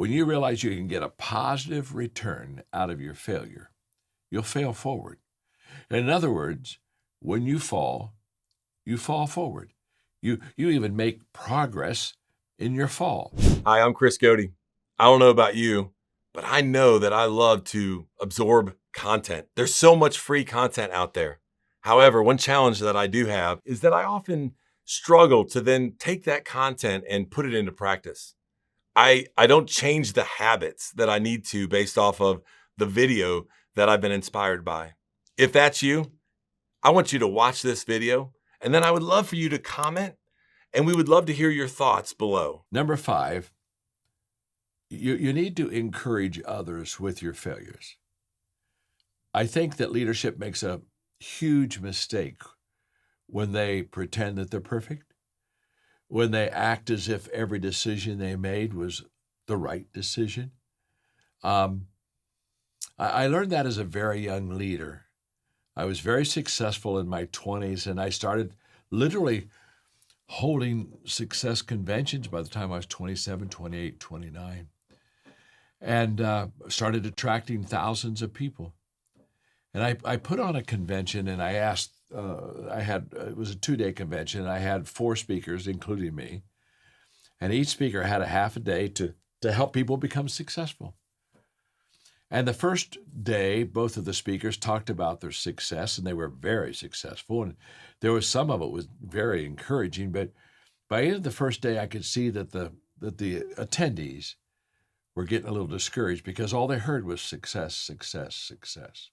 When you realize you can get a positive return out of your failure, you'll fail forward. In other words, when you fall forward. You even make progress in your fall. Hi, I'm Chris Godey. I don't know about you, but I know that I love to absorb content. There's so much free content out there. However, one challenge that I do have is that I often struggle to then take that content and put it into practice. I don't change the habits that I need to based off of the video that I've been inspired by. If that's you, I want you to watch this video, and then I would love for you to comment, and we would love to hear your thoughts below. Number 5, you need to encourage others with your failures. I think that leadership makes a huge mistake when they pretend that they're perfect, when they act as if every decision they made was the right decision. I learned that as a very young leader. I was very successful in my 20s, and I started literally holding success conventions by the time I was 27, 28, 29, and started attracting thousands of people. And I put on a convention, and I asked, it was a 2-day convention, and I had 4 speakers, including me, and each speaker had a half a day to help people become successful. And the first day, both of the speakers talked about their success, and they were very successful. And there was some of it was very encouraging. But by the end of the first day, I could see that the attendees were getting a little discouraged because all they heard was success, success, success.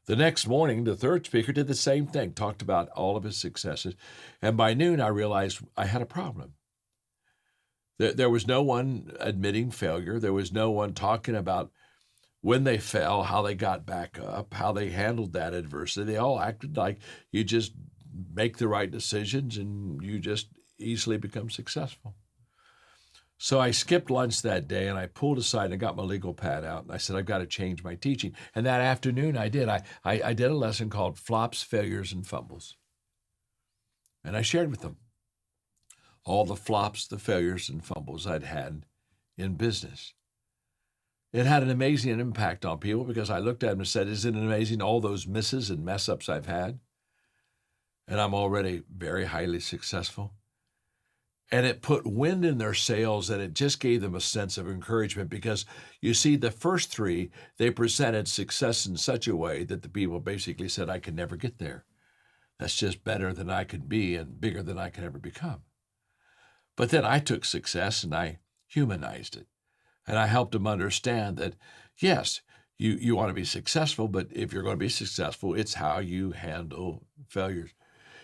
The next morning, the third speaker did the same thing, talked about all of his successes. And by noon, I realized I had a problem. There was no one admitting failure. There was no one talking about when they fell, how they got back up, how they handled that adversity. They all acted like you just make the right decisions and you just easily become successful. So I skipped lunch that day, and I pulled aside and I got my legal pad out, and I said, I've got to change my teaching. And that afternoon I did. I did a lesson called Flops, Failures, and Fumbles. And I shared with them all the flops, the failures, and fumbles I'd had in business. It had an amazing impact on people because I looked at them and said, isn't it amazing all those misses and mess-ups I've had? And I'm already very highly successful. And it put wind in their sails, and it just gave them a sense of encouragement because, you see, the first 3, they presented success in such a way that the people basically said, I can never get there. That's just better than I could be and bigger than I can ever become. But then I took success and I humanized it. And I helped them understand that, yes, you want to be successful, but if you're going to be successful, it's how you handle failures.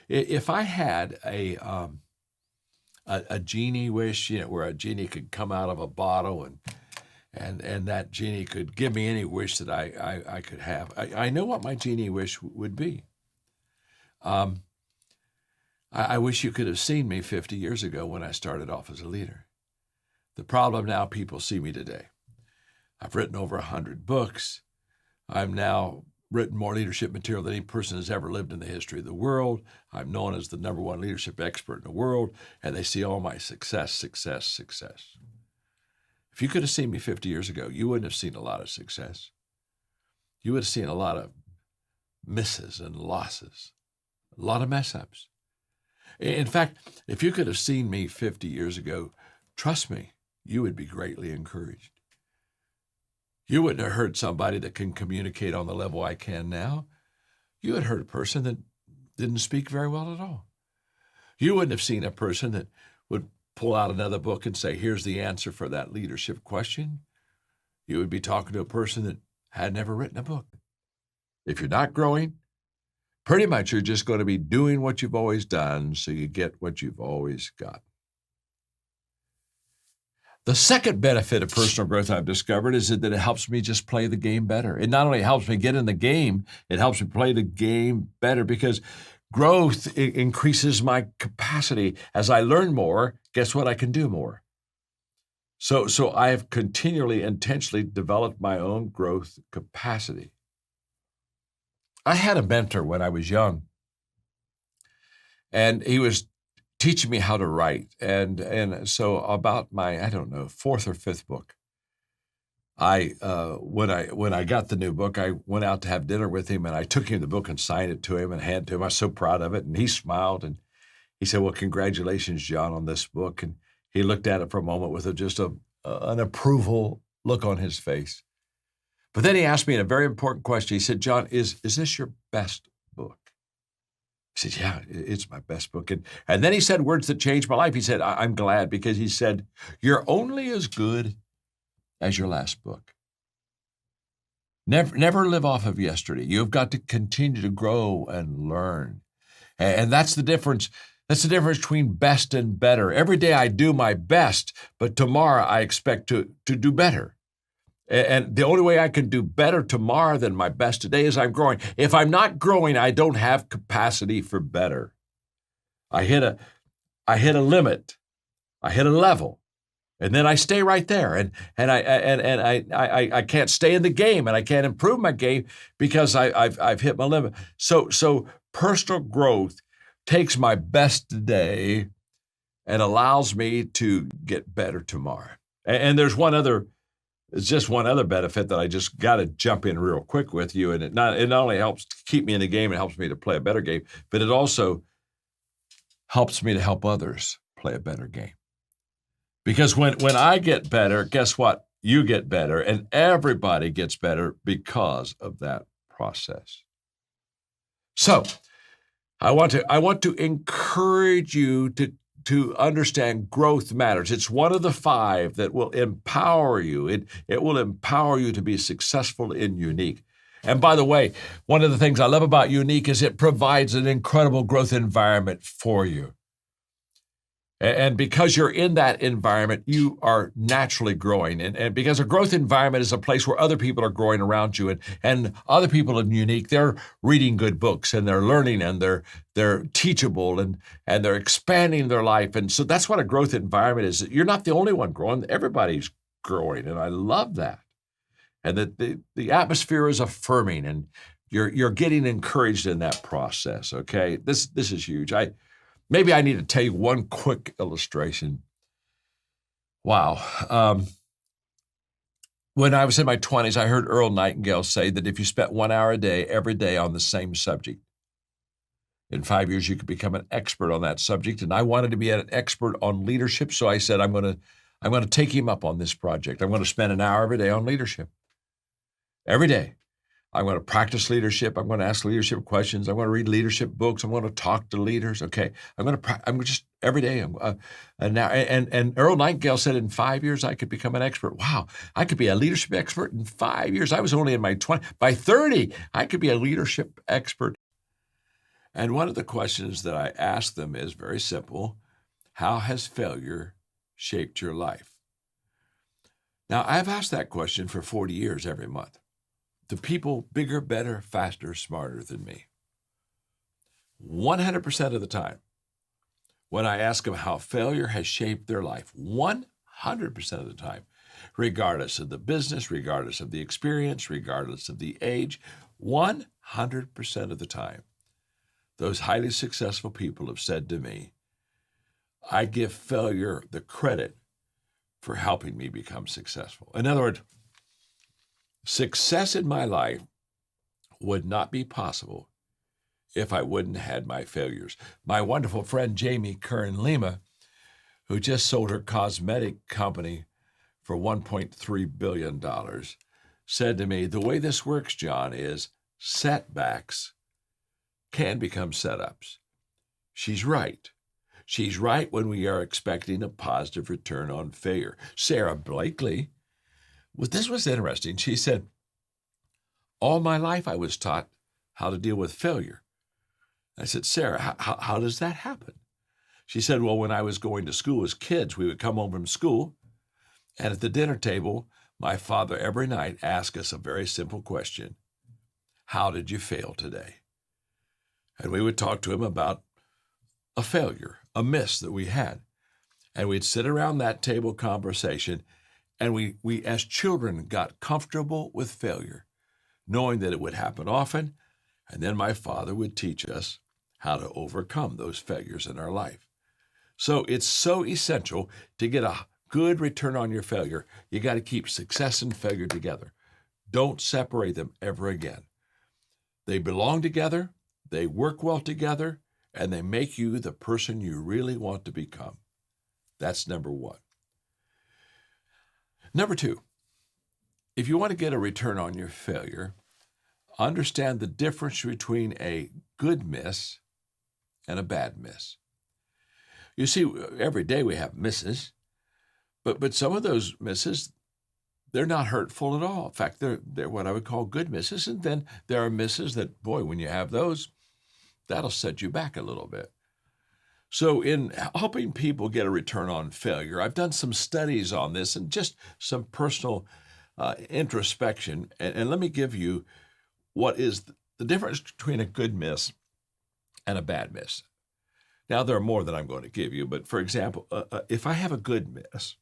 If I had a genie wish, where a genie could come out of a bottle and that genie could give me any wish that I could have, I know what my genie wish would be. I wish you could have seen me 50 years ago when I started off as a leader. The problem now, people see me today. I've written over 100 books. I've now written more leadership material than any person has ever lived in the history of the world. I'm known as the #1 leadership expert in the world, and they see all my success, success, success. If you could have seen me 50 years ago, you wouldn't have seen a lot of success. You would have seen a lot of misses and losses, a lot of mess-ups. In fact, if you could have seen me 50 years ago, trust me, you would be greatly encouraged. You wouldn't have heard somebody that can communicate on the level I can now. You had heard a person that didn't speak very well at all. You wouldn't have seen a person that would pull out another book and say, here's the answer for that leadership question. You would be talking to a person that had never written a book. If you're not growing, pretty much you're just going to be doing what you've always done so you get what you've always got. The second benefit of personal growth I've discovered is that it helps me just play the game better. It not only helps me get in the game, it helps me play the game better because growth increases my capacity. As I learn more, guess what? I can do more. So I have continually, intentionally developed my own growth capacity. I had a mentor when I was young, and he was teaching me how to write. And so about my, 4th or 5th book, When I got the new book, I went out to have dinner with him, and I took him the book and signed it to him and handed it to him. I was so proud of it, and he smiled and he said, "Well, congratulations, John, on this book." And he looked at it for a moment with an approval look on his face. But then he asked me a very important question. He said, "John, is this your best book?" I said, "Yeah, it's my best book." And then he said words that changed my life. He said, "I'm glad," because he said, "You're only as good as your last book. Never live off of yesterday. You've got to continue to grow and learn." And that's the difference. That's the difference between best and better. Every day I do my best, but tomorrow I expect to do better. And the only way I can do better tomorrow than my best today is I'm growing. If I'm not growing, I don't have capacity for better. I hit a limit. I hit a level. And then I stay right there, and I can't stay in the game, and I can't improve my game because I've hit my limit. So personal growth takes my best today and allows me to get better tomorrow. And there's just one other benefit that I just got to jump in real quick with you, and it not only helps to keep me in the game, it helps me to play a better game, but it also helps me to help others play a better game. Because when I get better, guess what? You get better, and everybody gets better because of that process. So I want to encourage you to understand growth matters. It's one of the 5 that will empower you. It will empower you to be successful in Unique. And by the way, one of the things I love about Unique is it provides an incredible growth environment for you. And because you're in that environment, you are naturally growing. And because a growth environment is a place where other people are growing around you, and other people in Unique, they're reading good books and they're learning and they're teachable and they're expanding their life. And so that's what a growth environment is. You're not the only one growing, everybody's growing. And I love that. And that the atmosphere is affirming, and you're getting encouraged in that process. Okay. This is huge. Maybe I need to tell you one quick illustration. Wow. When I was in my 20s, I heard Earl Nightingale say that if you spent 1 hour a day, every day on the same subject, in 5 years, you could become an expert on that subject. And I wanted to be an expert on leadership. So I said, I'm going to take him up on this project. I'm going to spend 1 hour every day on leadership. Every day. I'm going to practice leadership. I'm going to ask leadership questions. I'm going to read leadership books. I'm going to talk to leaders. Okay. I'm just every day. And Earl Nightingale said in 5 years, I could become an expert. Wow. I could be a leadership expert in 5 years. I was only in my 20s. By 30, I could be a leadership expert. And one of the questions that I ask them is very simple. How has failure shaped your life? Now, I've asked that question for 40 years every month. The people bigger, better, faster, smarter than me. 100% of the time, when I ask them how failure has shaped their life, 100% of the time, regardless of the business, regardless of the experience, regardless of the age, 100% of the time, those highly successful people have said to me, I give failure the credit for helping me become successful. In other words, success in my life would not be possible if I wouldn't have had my failures. My wonderful friend, Jamie Curran Lima, who just sold her cosmetic company for $1.3 billion, said to me, the way this works, John, is setbacks can become setups. She's right. She's right when we are expecting a positive return on failure. Sarah Blakely, well, this was interesting. She said, all my life I was taught how to deal with failure. I said, Sarah, how does that happen? She said, well, when I was going to school as kids, we would come home from school, and at the dinner table, my father every night asked us a very simple question. How did you fail today? And we would talk to him about a failure, a miss that we had. And we'd sit around that table conversation, and we as children got comfortable with failure, knowing that it would happen often, and then my father would teach us how to overcome those failures in our life. So it's so essential to get a good return on your failure. You got to keep success and failure together. Don't separate them ever again. They belong together, they work well together, and they make you the person you really want to become. That's number one. Number two, if you want to get a return on your failure, understand the difference between a good miss and a bad miss. You see, every day we have misses, but some of those misses, they're not hurtful at all. In fact, they're what I would call good misses. And then there are misses that, boy, when you have those, that'll set you back a little bit. So in helping people get a return on failure, I've done some studies on this and just some personal introspection. And let me give you what is the difference between a good miss and a bad miss. Now, there are more that I'm going to give you, but for example, if I have a good miss,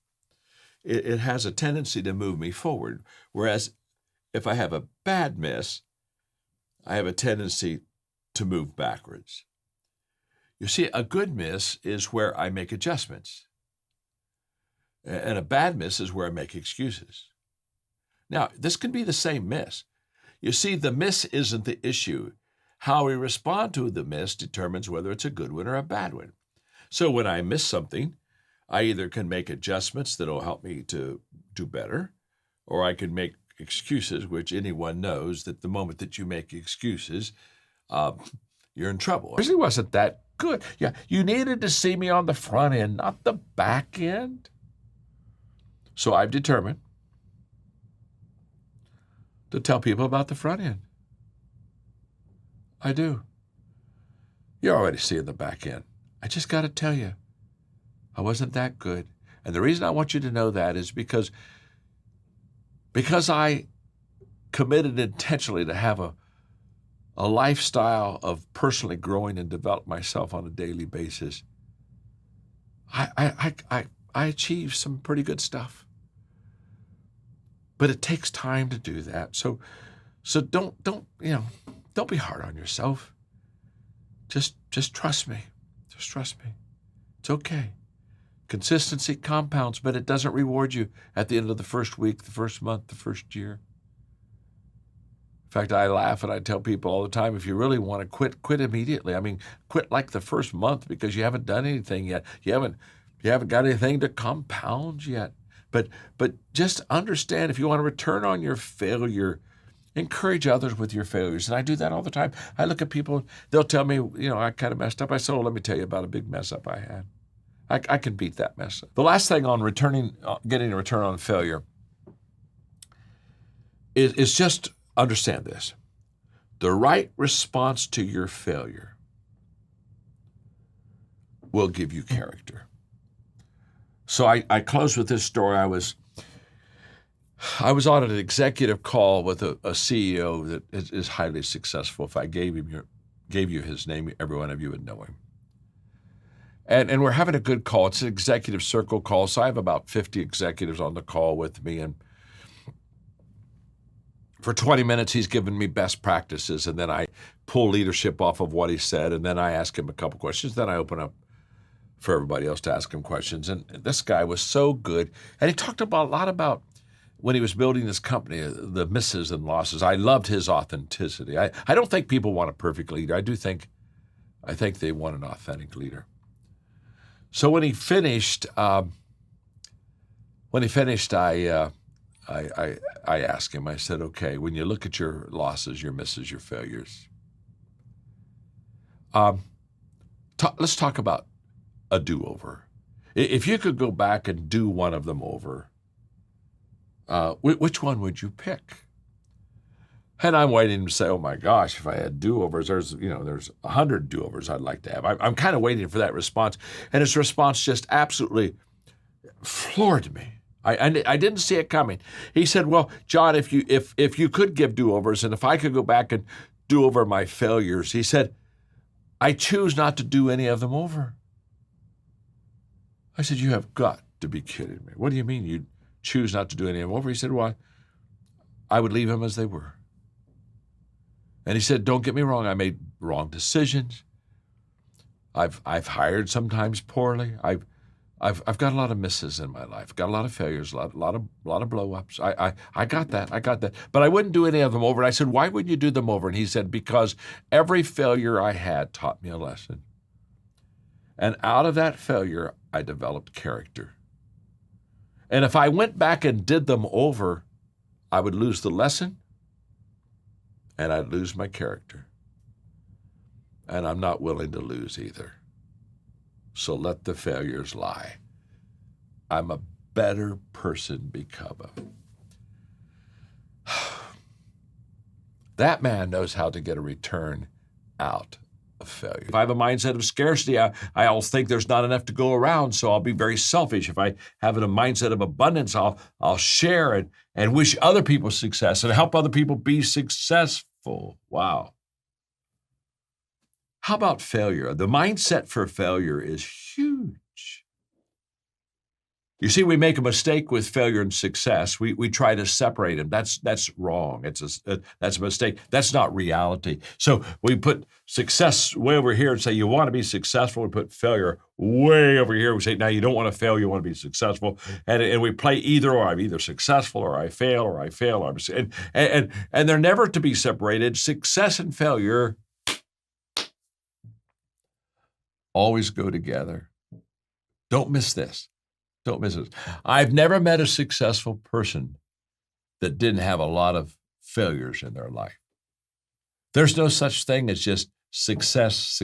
it has a tendency to move me forward. Whereas if I have a bad miss, I have a tendency to move backwards. You see, a good miss is where I make adjustments. And a bad miss is where I make excuses. Now, this can be the same miss. You see, the miss isn't the issue. How we respond to the miss determines whether it's a good one or a bad one. So when I miss something, I either can make adjustments that will help me to do better, or I can make excuses, which anyone knows that the moment that you make excuses, you're in trouble. It really wasn't that good. Yeah, you needed to see me on the front end, not the back end. So I've determined to tell people about the front end. I do. You're already seeing the back end. I just got to tell you, I wasn't that good. And the reason I want you to know that is because I committed intentionally to have a lifestyle of personally growing and develop myself on a daily basis. I achieved some pretty good stuff. But it takes time to do that. So don't be hard on yourself. Just trust me. Just trust me. It's okay. Consistency compounds, but it doesn't reward you at the end of the first week, the first month, the first year. In fact, I laugh and I tell people all the time, if you really want to quit immediately. I mean, quit like the first month because you haven't done anything yet. You haven't got anything to compound yet. But just understand, if you want to return on your failure, encourage others with your failures. And I do that all the time. I look at people, they'll tell me, I kind of messed up. I said, let me tell you about a big mess up I had. I can beat that mess up. The last thing on getting a return on failure is just understand this. The right response to your failure will give you character. So I close with this story. I was on an executive call with a CEO that is highly successful. If I gave you his name, every one of you would know him. And we're having a good call. It's an executive circle call, so I have about 50 executives on the call with me. And for 20 minutes, he's given me best practices, and then I pull leadership off of what he said, and then I ask him a couple questions. Then I open up for everybody else to ask him questions. And this guy was so good. And he talked a lot about when he was building this company, the misses and losses. I loved his authenticity. I don't think people want a perfect leader. I think they want an authentic leader. So when he finished, I asked him, I said, okay, when you look at your losses, your misses, your failures, let's talk about a do-over. If you could go back and do one of them over, which one would you pick? And I'm waiting to say, oh my gosh, if I had do-overs, there's 100 do-overs I'd like to have. I'm kind of waiting for that response. And his response just absolutely floored me. I didn't see it coming. He said, well, John, if you could give do-overs and if I could go back and do over my failures, he said, I choose not to do any of them over. I said, you have got to be kidding me. What do you mean you choose not to do any of them over? He said, well, I would leave them as they were. And he said, don't get me wrong, I made wrong decisions. I've hired sometimes poorly. I've got a lot of misses in my life, got a lot of failures, a lot of blow ups. I got that. But I wouldn't do any of them over. And I said, why wouldn't you do them over? And he said, because every failure I had taught me a lesson. And out of that failure, I developed character. And if I went back and did them over, I would lose the lesson and I'd lose my character. And I'm not willing to lose either. So let the failures lie. I'm a better person because of it. That man knows how to get a return out of failure. If I have a mindset of scarcity, I always think there's not enough to go around, so I'll be very selfish. If I have a mindset of abundance, I'll share and wish other people success and help other people be successful. Wow. How about failure? The mindset for failure is huge. You see, we make a mistake with failure and success. We try to separate them. That's wrong. That's a mistake. That's not reality. So we put success way over here and say you want to be successful. We put failure way over here. We say, now you don't want to fail. You want to be successful. And we play either or. I'm either successful or I fail or I fail. And they're never to be separated. Success and failure always go together. Don't miss this. Don't miss it. I've never met a successful person that didn't have a lot of failures in their life. There's no such thing as just success.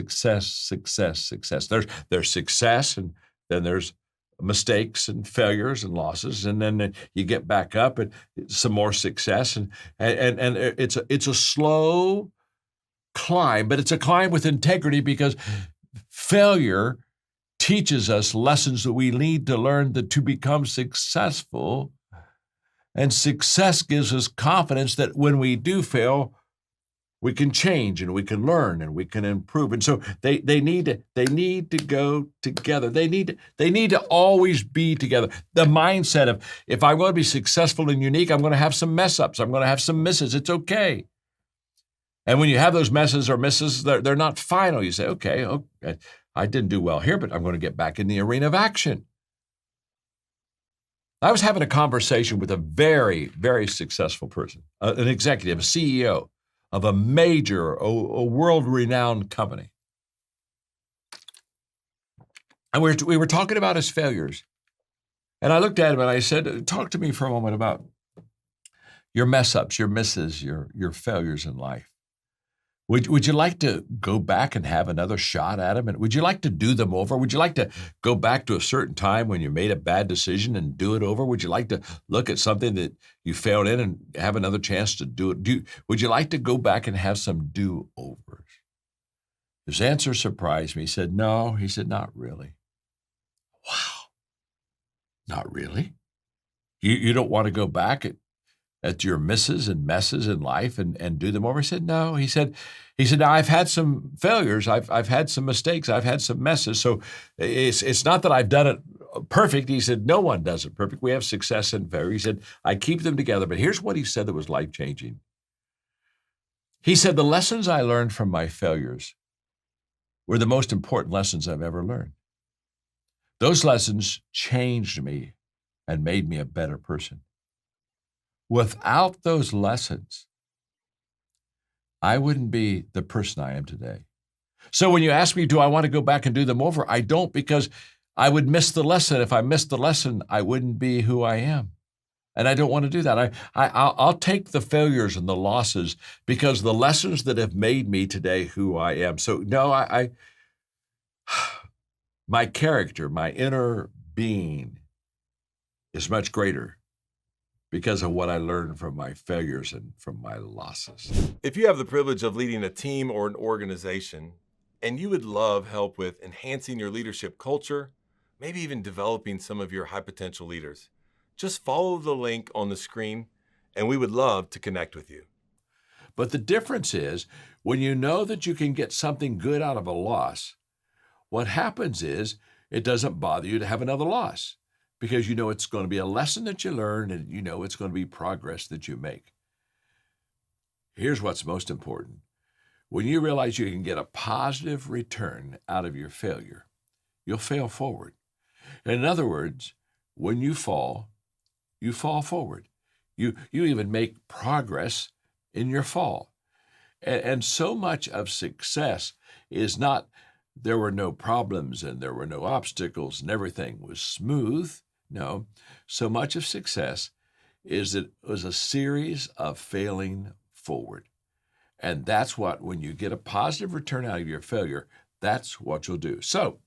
There's success, and then there's mistakes and failures and losses, and then you get back up and some more success, and it's a slow climb, but it's a climb with integrity because failure teaches us lessons that we need to learn to become successful. And success gives us confidence that when we do fail, we can change and we can learn and we can improve. And so they need to go together. They need to always be together. The mindset of, if I'm going to be successful and unique, I'm going to have some mess ups. I'm going to have some misses. It's okay. And when you have those messes or misses, they're not final. You say, okay, I didn't do well here, but I'm going to get back in the arena of action. I was having a conversation with a very, very successful person, an executive, a CEO of a major, a world-renowned company. And we were talking about his failures. And I looked at him and I said, talk to me for a moment about your mess-ups, your misses, your failures in life. Would you like to go back and have another shot at them? And would you like to do them over? Would you like to go back to a certain time when you made a bad decision and do it over? Would you like to look at something that you failed in and have another chance to do it? Would you like to go back and have some do-overs? His answer surprised me. He said, no. He said, not really. Wow. Not really? You don't want to go back at your misses and messes in life and do them over? He said, no. He said, now I've had some failures. I've had some mistakes. I've had some messes. So it's not that I've done it perfect. He said, no one does it perfect. We have success and failure. He said, I keep them together. But here's what he said that was life-changing. He said, the lessons I learned from my failures were the most important lessons I've ever learned. Those lessons changed me and made me a better person. Without those lessons, I wouldn't be the person I am today. So when you ask me, do I want to go back and do them over? I don't, because I would miss the lesson. If I missed the lesson, I wouldn't be who I am. And I don't want to do that. I'll take the failures and the losses because the lessons that have made me today who I am. So no, my character, my inner being is much greater because of what I learned from my failures and from my losses. If you have the privilege of leading a team or an organization, and you would love help with enhancing your leadership culture, maybe even developing some of your high potential leaders, just follow the link on the screen, and we would love to connect with you. But the difference is, when you know that you can get something good out of a loss, what happens is it doesn't bother you to have another loss, because you know it's going to be a lesson that you learn and you know it's going to be progress that you make. Here's what's most important. When you realize you can get a positive return out of your failure, you'll fail forward. In other words, when you fall forward. You even make progress in your fall. And so much of success is not there were no problems and there were no obstacles and everything was smooth. No, so much of success is that it was a series of failing forward. And that's what, when you get a positive return out of your failure, that's what you'll do. So,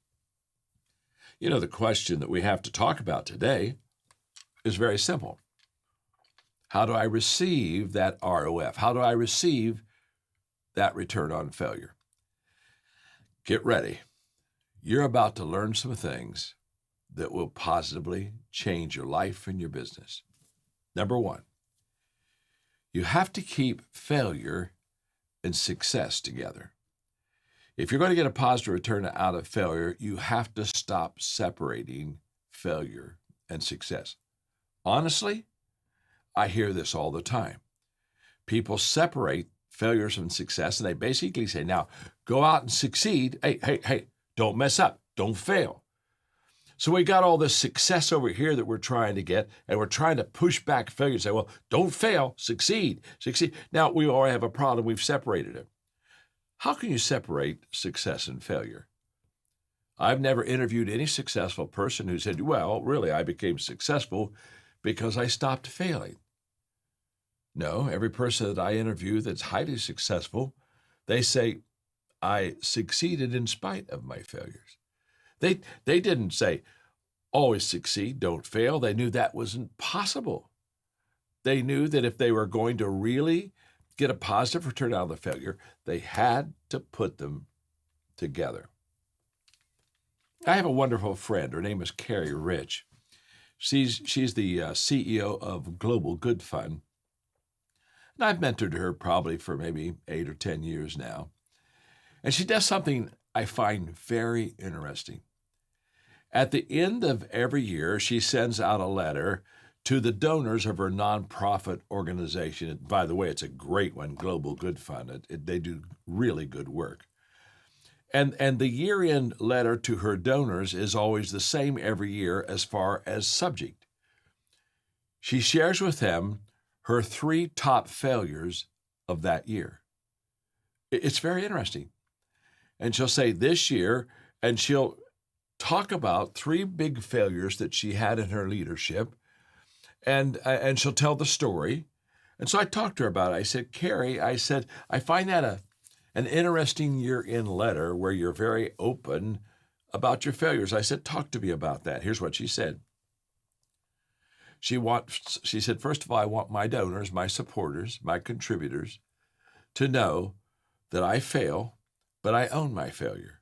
the question that we have to talk about today is very simple. How do I receive that ROF? How do I receive that return on failure? Get ready. You're about to learn some things that will positively change your life and your business. Number one, you have to keep failure and success together. If you're going to get a positive return out of failure, you have to stop separating failure and success. Honestly, I hear this all the time. People separate failures from success, and they basically say, now, go out and succeed. Hey, don't mess up. Don't fail. So we got all this success over here that we're trying to get, and we're trying to push back failure and say, well, don't fail, succeed. Now, we already have a problem. We've separated it. How can you separate success and failure? I've never interviewed any successful person who said, well, really, I became successful because I stopped failing. No, every person that I interview that's highly successful, they say, I succeeded in spite of my failures. They didn't say, always succeed, don't fail. They knew that wasn't possible. They knew that if they were going to really get a positive return out of the failure, they had to put them together. I have a wonderful friend. Her name is Carrie Rich. She's the CEO of Global Good Fund. And I've mentored her probably for maybe 8 or 10 years now. And she does something I find very interesting. At the end of every year, she sends out a letter to the donors of her nonprofit organization. By the way, it's a great one, Global Good Fund. They do really good work. And the year-end letter to her donors is always the same every year as far as subject. She shares with them her 3 top failures of that year. It's very interesting. And she'll say this year, and she'll talk about 3 big failures that she had in her leadership, and she'll tell the story. And so I talked to her about it. I said, Carrie, I find that an interesting year-end letter where you're very open about your failures. I said, talk to me about that. Here's what she said. She said, first of all, I want my donors, my supporters, my contributors to know that I fail, but I own my failure.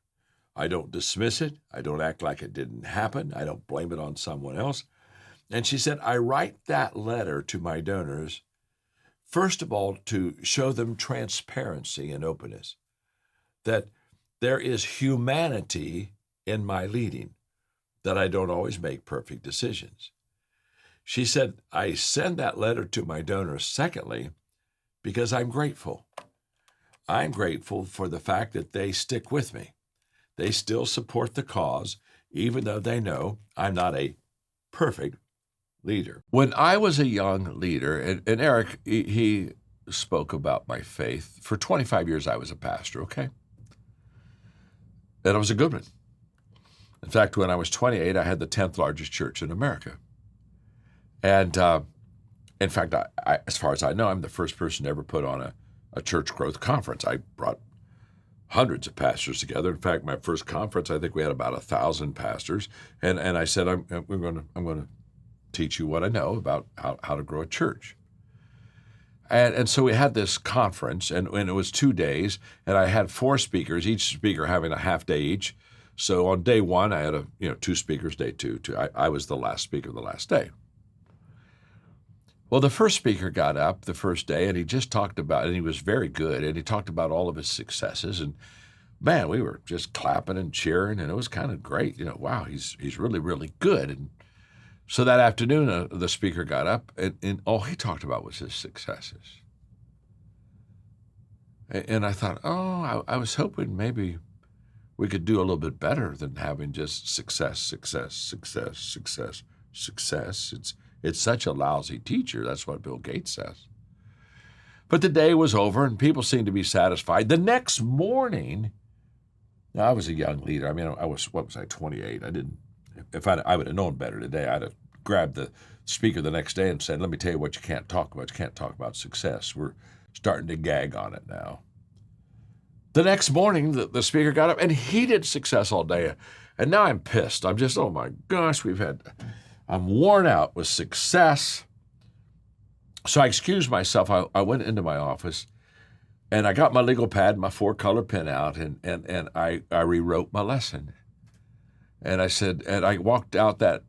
I don't dismiss it. I don't act like it didn't happen. I don't blame it on someone else. And she said, I write that letter to my donors, first of all, to show them transparency and openness, that there is humanity in my leading, that I don't always make perfect decisions. She said, I send that letter to my donors, secondly, because I'm grateful. I'm grateful for the fact that they stick with me. They still support the cause, even though they know I'm not a perfect leader. When I was a young leader, and Eric, he spoke about my faith. For 25 years, I was a pastor, okay? And I was a good one. In fact, when I was 28, I had the 10th largest church in America. And in fact, I, as far as I know, I'm the first person to ever put on a church growth conference. I brought hundreds of pastors together. In fact, my first conference, I think we had about 1,000 pastors. And I said, I'm going to teach you what I know about how to grow a church. And so we had this conference, and it was 2 days, and I had 4 speakers, each speaker having a half day each. So on day 1, I had 2 speakers. Day 2, I was the last speaker the last day. Well, the first speaker got up the first day, and he just talked about, and he was very good, and he talked about all of his successes, and man, we were just clapping and cheering, and it was kind of great. Wow, he's really, really good. And so that afternoon, the speaker got up, and all he talked about was his successes. And I thought, I was hoping maybe We could do a little bit better than having just success, success, success, success, success. It's such a lousy teacher. That's what Bill Gates says. But the day was over and people seemed to be satisfied. The next morning, now I was a young leader. I mean, I was 28? I would have known better today, I'd have grabbed the speaker the next day and said, let me tell you what you can't talk about. You can't talk about success. We're starting to gag on it now. The next morning, the speaker got up and he did success all day. And now I'm pissed. I'm just, oh my gosh, I'm worn out with success. So I excused myself. I went into my office and I got my legal pad, my 4-color pen out, and I rewrote my lesson. And I said, and I walked out that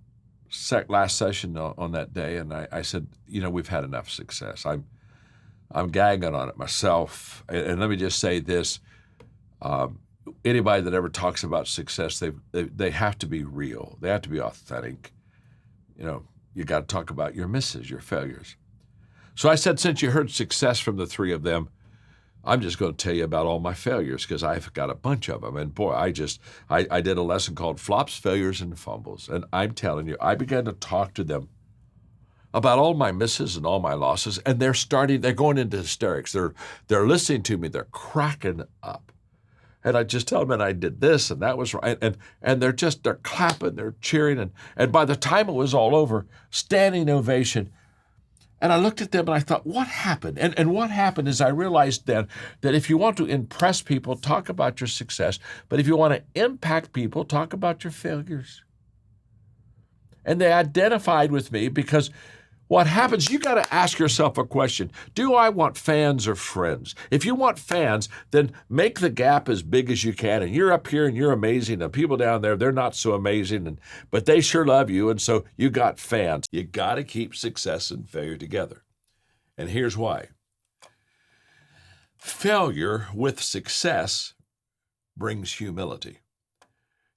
last session on that day, and I said, we've had enough success. I'm gagging on it myself. And let me just say this. Anybody that ever talks about success, they have to be real. They have to be authentic. You got to talk about your misses, your failures. So I said, since you heard success from the three of them, I'm just going to tell you about all my failures because I've got a bunch of them. And boy, I did a lesson called Flops, Failures, and Fumbles. And I'm telling you, I began to talk to them about all my misses and all my losses. And they're going into hysterics. They're listening to me. They're cracking up. And I just tell them, and I did this, and that was right. And they're clapping, they're cheering. And by the time it was all over, standing ovation. And I looked at them and I thought, what happened? And what happened is I realized then that if you want to impress people, talk about your success. But if you want to impact people, talk about your failures. And they identified with me because what happens, you got to ask yourself a question. Do I want fans or friends? If you want fans, then make the gap as big as you can. And you're up here and you're amazing. And people down there, they're not so amazing, but they sure love you. And so you got fans. You got to keep success and failure together. And here's why. Failure with success brings humility.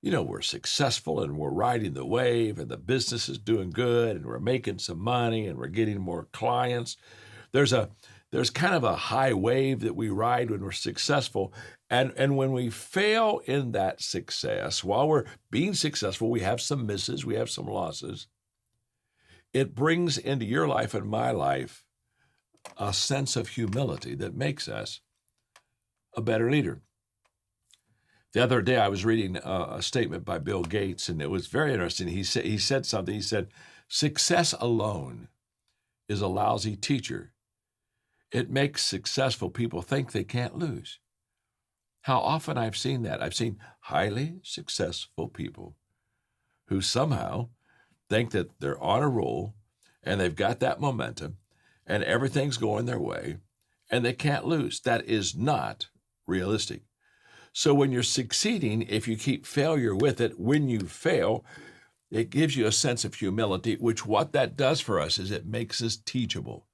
We're successful and we're riding the wave and the business is doing good and we're making some money and we're getting more clients. There's kind of a high wave that we ride when we're successful. And when we fail in that success, while we're being successful, we have some misses, we have some losses. It brings into your life and my life a sense of humility that makes us a better leader. The other day, I was reading a statement by Bill Gates, and it was very interesting. He said something. He said, success alone is a lousy teacher. It makes successful people think they can't lose. How often I've seen that. I've seen highly successful people who somehow think that they're on a roll, and they've got that momentum, and everything's going their way, and they can't lose. That is not realistic. So when you're succeeding, if you keep failure with it, when you fail, it gives you a sense of humility, which what that does for us is it makes us teachable.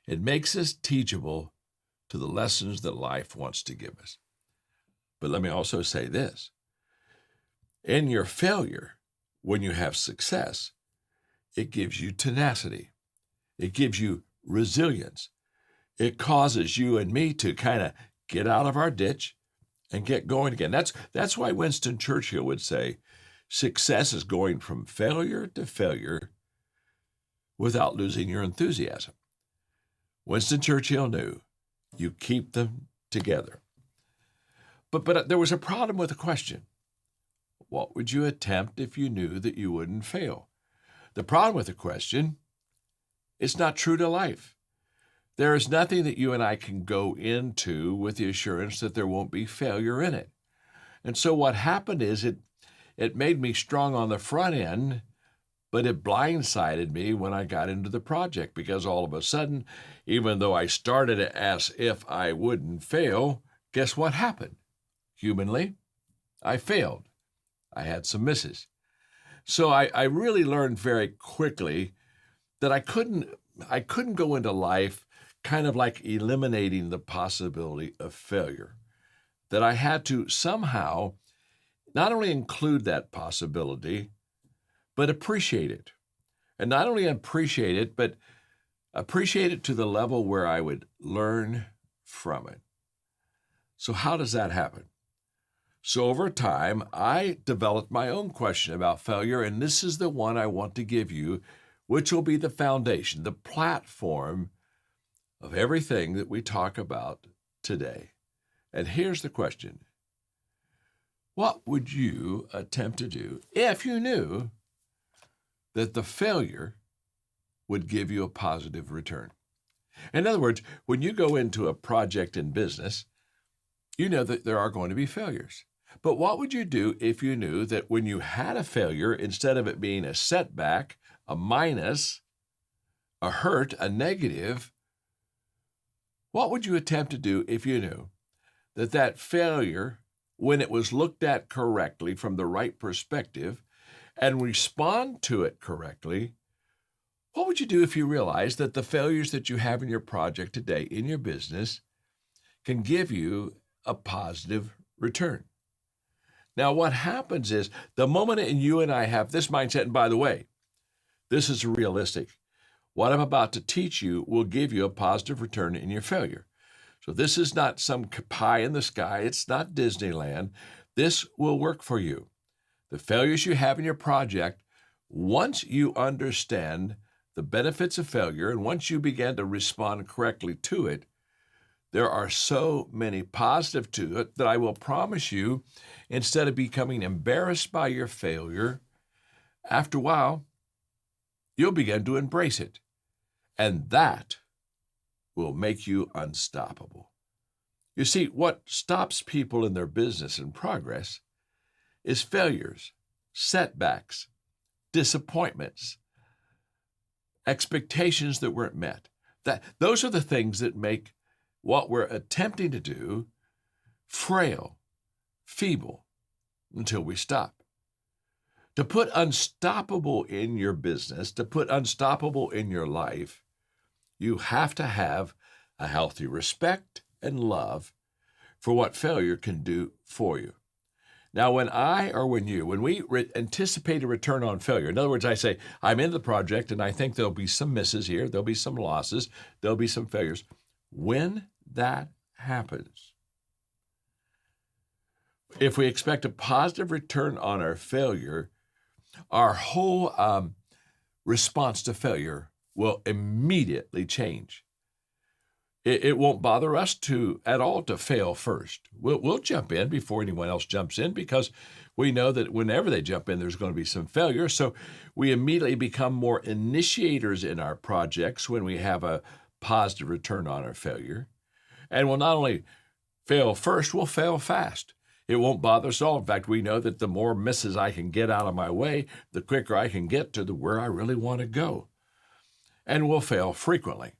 It makes us teachable to the lessons that life wants to give us. But let me also say this. In your failure, when you have success, it gives you tenacity. It gives you resilience. It causes you and me to kind of get out of our ditch and get going again. That's why Winston Churchill would say, success is going from failure to failure without losing your enthusiasm. Winston Churchill knew you keep them together. But there was a problem with the question. What would you attempt if you knew that you wouldn't fail? The problem with the question, it's not true to life. There is nothing that you and I can go into with the assurance that there won't be failure in it. And so what happened is it made me strong on the front end, but it blindsided me when I got into the project because all of a sudden, even though I started it as if I wouldn't fail, guess what happened? Humanly, I failed. I had some misses. So I really learned very quickly that I couldn't go into life kind of like eliminating the possibility of failure, that I had to somehow not only include that possibility, but appreciate it. And not only appreciate it, but appreciate it to the level where I would learn from it. So how does that happen? So over time, I developed my own question about failure, and this is the one I want to give you, which will be the foundation, the platform of everything that we talk about today. And here's the question. What would you attempt to do if you knew that the failure would give you a positive return? In other words, when you go into a project in business, you know that there are going to be failures. But what would you do if you knew that when you had a failure, instead of it being a setback, a minus, a hurt, a negative, what would you attempt to do if you knew that that failure, when it was looked at correctly from the right perspective and respond to it correctly, what would you do if you realized that the failures that you have in your project today, in your business, can give you a positive return? Now, what happens is the moment you and I have this mindset, and by the way, this is realistic. What I'm about to teach you will give you a positive return in your failure. So this is not some pie in the sky. It's not Disneyland. This will work for you. The failures you have in your project, once you understand the benefits of failure and once you begin to respond correctly to it, there are so many positives to it that I will promise you, instead of becoming embarrassed by your failure, after a while, you'll begin to embrace it. And that will make you unstoppable. You see, what stops people in their business and progress is failures, setbacks, disappointments, expectations that weren't met. Those are the things that make what we're attempting to do frail, feeble, until we stop. To put unstoppable in your business, to put unstoppable in your life, you have to have a healthy respect and love for what failure can do for you. Now, when we anticipate a return on failure, in other words, I say, I'm in the project and I think there'll be some misses here, there'll be some losses, there'll be some failures. When that happens, if we expect a positive return on our failure, our whole response to failure will immediately change. It won't bother us at all to fail first. We'll jump in before anyone else jumps in because we know that whenever they jump in, there's going to be some failure. So we immediately become more initiators in our projects when we have a positive return on our failure. And we'll not only fail first, we'll fail fast. It won't bother us at all. In fact, we know that the more misses I can get out of my way, the quicker I can get to where I really want to go. And we'll fail frequently.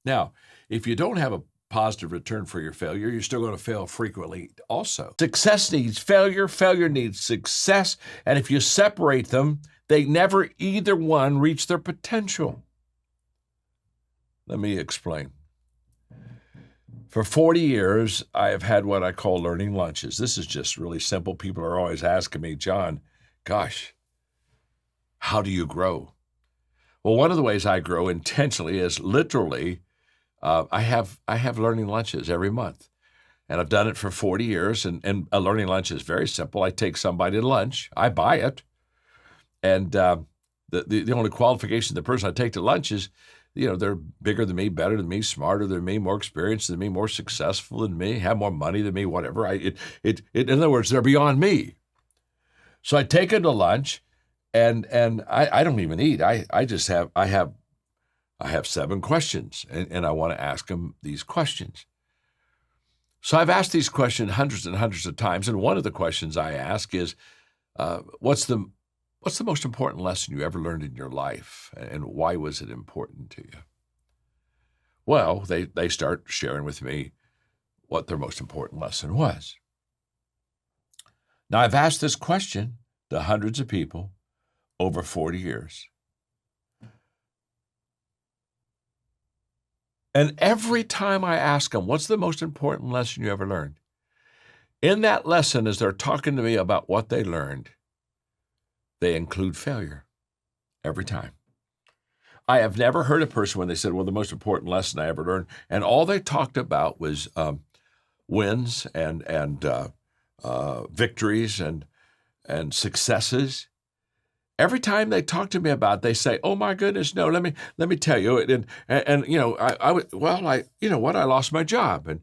Now, if you don't have a positive return for your failure, you're still going to fail frequently also. Success needs failure, failure needs success, and if you separate them, they never either one reach their potential. Let me explain. For 40 years, I have had what I call learning lunches. This is just really simple. People are always asking me, John, gosh, how do you grow? Well, one of the ways I grow intentionally is literally, I have learning lunches every month. And I've done it for 40 years. And a learning lunch is very simple. I take somebody to lunch. I buy it. And the only qualification the person I take to lunch is, they're bigger than me, better than me, smarter than me, more experienced than me, more successful than me, have more money than me, whatever. In other words, they're beyond me. So I take them to lunch, and I don't even eat. I have 7 questions, and I want to ask them these questions. So I've asked these questions hundreds and hundreds of times, and one of the questions I ask is, what's the most important lesson you ever learned in your life, and why was it important to you? Well, they start sharing with me what their most important lesson was. Now, I've asked this question to hundreds of people over 40 years. And every time I ask them, what's the most important lesson you ever learned? In that lesson, as they're talking to me about what they learned, they include failure every time. I have never heard a person when they said, well, the most important lesson I ever learned, and all they talked about was wins and victories and successes. Every time they talk to me about it, they say, "Oh my goodness, no, let me tell you." And you know, I lost my job and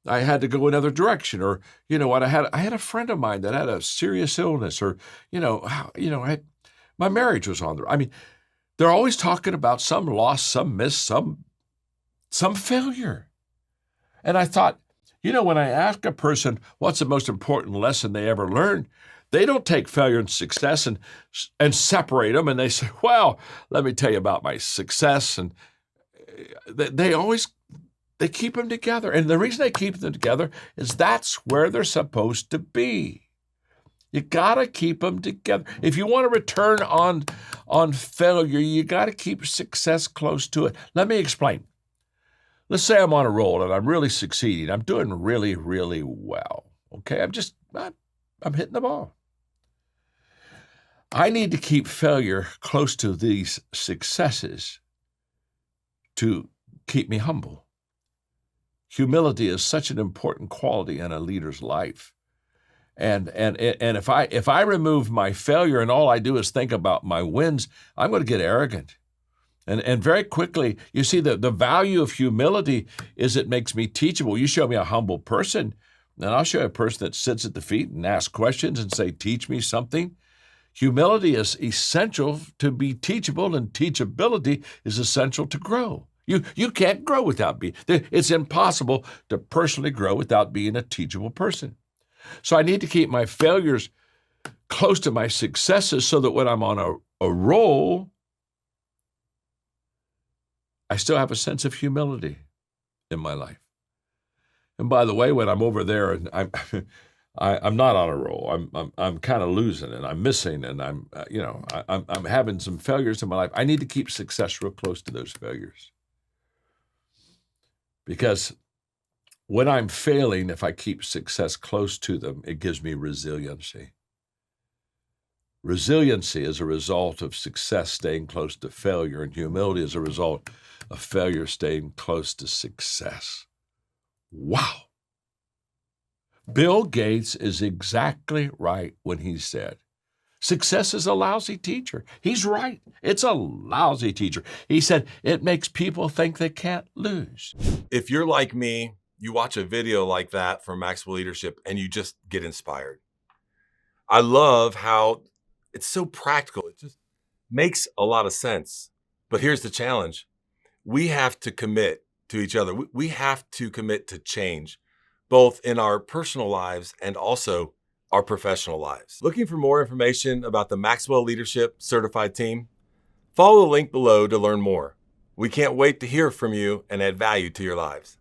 I had to go another direction, or you know what, I had a friend of mine that had a serious illness, or my marriage was on the. I mean, they're always talking about some loss, some miss, some failure. And I thought, when I ask a person what's the most important lesson they ever learned, they don't take failure and success and separate them. And they say, well, let me tell you about my success. And they keep them together. And the reason they keep them together is that's where they're supposed to be. You got to keep them together. If you want to return on failure, you got to keep success close to it. Let me explain. Let's say I'm on a roll and I'm really succeeding. I'm doing really, really well. Okay, I'm hitting the ball. I need to keep failure close to these successes to keep me humble. Humility is such an important quality in a leader's life. And if I remove my failure and all I do is think about my wins, I'm going to get arrogant. And very quickly, you see the value of humility is it makes me teachable. You show me a humble person, and I'll show you a person that sits at the feet and asks questions and say, teach me something. Humility is essential to be teachable, and teachability is essential to grow. You can't grow without being, it's impossible to personally grow without being a teachable person. So I need to keep my failures close to my successes so that when I'm on a roll, I still have a sense of humility in my life. And by the way, when I'm over there and I'm not on a roll, I'm kind of losing and I'm missing and I'm having some failures in my life. I need to keep success real close to those failures. Because when I'm failing, if I keep success close to them, it gives me resiliency. Resiliency is a result of success staying close to failure, and humility is a result of failure staying close to success. Wow. Bill Gates is exactly right when he said, success is a lousy teacher. He's right. It's a lousy teacher. He said, it makes people think they can't lose. If you're like me, you watch a video like that from Maxwell Leadership and you just get inspired. I love how it's so practical. It just makes a lot of sense. But here's the challenge. We have to commit to each other. We have to commit to change, both in our personal lives and also our professional lives. Looking for more information about the Maxwell Leadership Certified Team? Follow the link below to learn more. We can't wait to hear from you and add value to your lives.